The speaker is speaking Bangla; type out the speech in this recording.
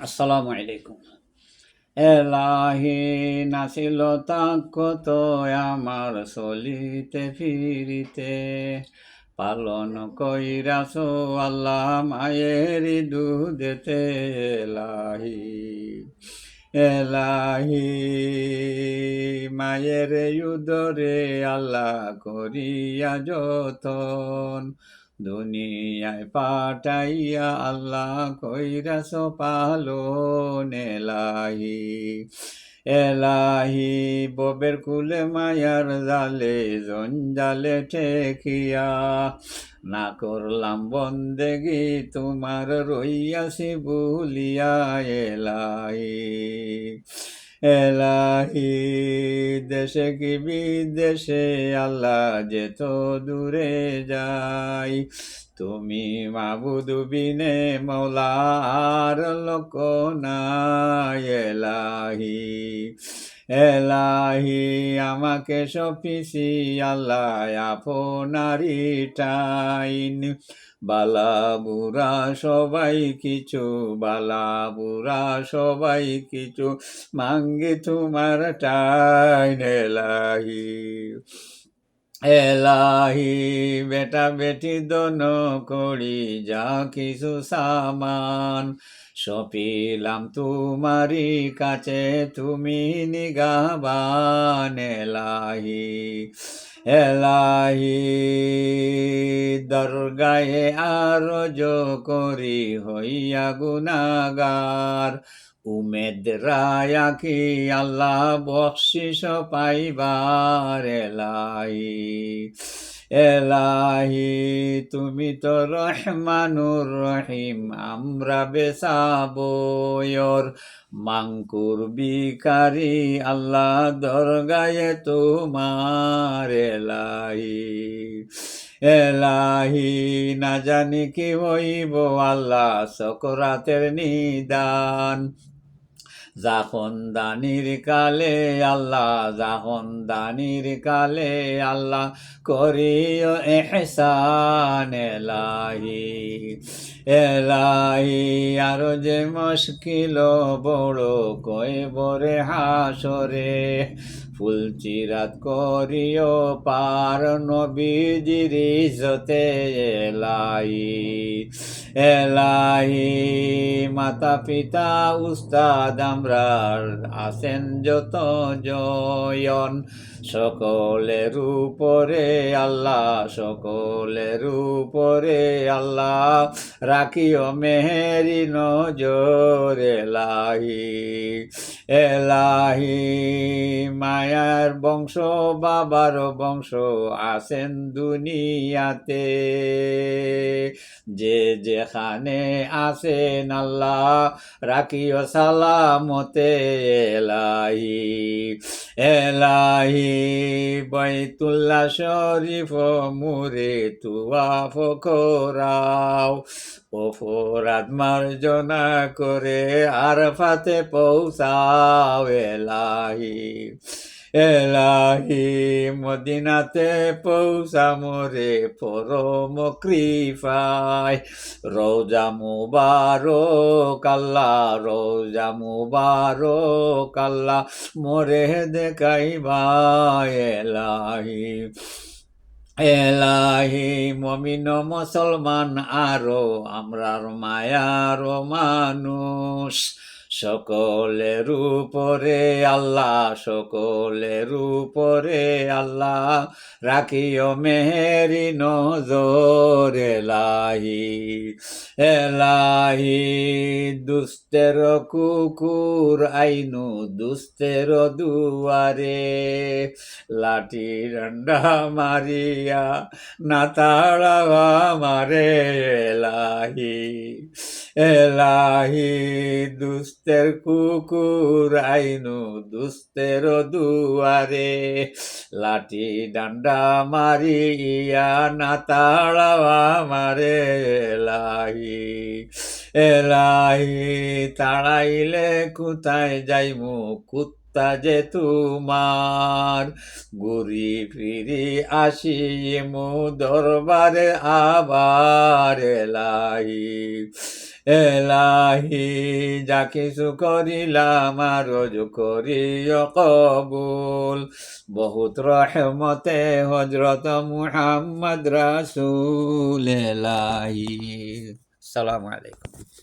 আসসালামু আলাইকুম। এলাহি নাছিল তাকত আমার চলিতে ফিরিতে, পালন কইরাছো আল্লাহ মায়েরি দুধেতে। এলাহি এলাহি মায়ের উদরে আল্লাহ করিয়া যতন, দুনিয়ায় পাঠাইয়া আল্লাহ কইরাছ পালন। এলাহি এলাহি ববের কুলে মায়ার জালে জঞ্জালে ঠেকিয়া, না করলাম বন্দেগি তোমার রইয়াছি ভুলিয়া। এলাহি এলাহি দেশে কি বিদেশে আল্লাহ যেত দূরে যাই, তুমি মাবুদ বিনে মৌলার লোক নাই। এলাহি এলাহি আমাকে সপিসি আল্লাহ আপনারি টাইন, বালা বুড়া সবাই কিছু, বালা বুড়া সবাই কিছু মাঙ্গি তোমার টাইন। এলাহি এলাহি বেটা বেটি দোনো করি যা কিছু সামান, সপিলাম তোমারি কাছে তুমি নিগাবান। এলাহি এলাহি দরগায়ে আরজ করি হইয়া গুনাগার, উমেদ রায়া কি আল্লাহ বকশিস পাইবার। এলাহি এলাহি তুমি তো রহমানুর রহিম, আমরা বেসাবয়র মাংকুর বিকারি আল্লাহ দরগায়ে তোমার। এলাহি এলাহি না জানি কি হইব আল্লাহ সকরাতের নিদান, যখন দানির কালে আল্লাহ, যখন দানির কালে আল্লাহ করিও এহসান। এলাহি এলাহি আরো যে মুশকিল বড় কইবরে হাসরে, ফুলচিরাত করিও পার নবীজির ইজ্জতে। এলাহি এলাহি মাতা পিতা উস্তাদ আমরার আছেন যত জয়ন, সকলের উপরে আল্লাহ, সকলের উপরে আল্লাহ রাখিও মেহেরি নজর। এলাহি এলাহি মায়ার বংশ বাবার বংশ আছেন দুনিয়াতে, যে যেখানে আছেন আল্লাহ রাখিও সালামতে। এলাহি এলাহি বাইতুল্লাহ শরীফ মুরে তুয়াফ করাও, অপরাধ মার্জনা করে আরফাতে পৌঁছাও। এলাহি এলাহি মদিনাতে পৌঁছা মোরে পরম কৃপায়, রোজা মুবারক আল্লাহ, রোজা মুবারক আল্লাহ মোরে দেখাইবা। এলাহি এলাহি মমিন মুসলমান আরো আমরার মায়ার মানুষ, সকলের উপরে আল্লাহ, সকলের উপরে আল্লাহ রাখিও মেহেরি নজর। এলাহি এলাহি দুস্তের কুকুর আইনু দুস্তের দুয়ারে, লাঠি ডান্ডা মারিয়া না তাড়াবা মারে। এলাহি এলাহি দুস্তের কুকুর আইনু দুস্তের দুয়ারে, লাঠি ডান্ডা মারিয়া না তাড়াবা মারে। এলাহি এলাহি তাড়াইলে কোথায় যাইমু কুত্তা যে তোমার, ঘুরি ফিরি আসিমু দরবারে আবার। এলাহি এলাহি যা কিছু করিলাম আরজ করিও কবুল। বহুত রহমতে হজরত মুহাম্মদ রাসূল এলাহি। আসসালামু আলাইকুম।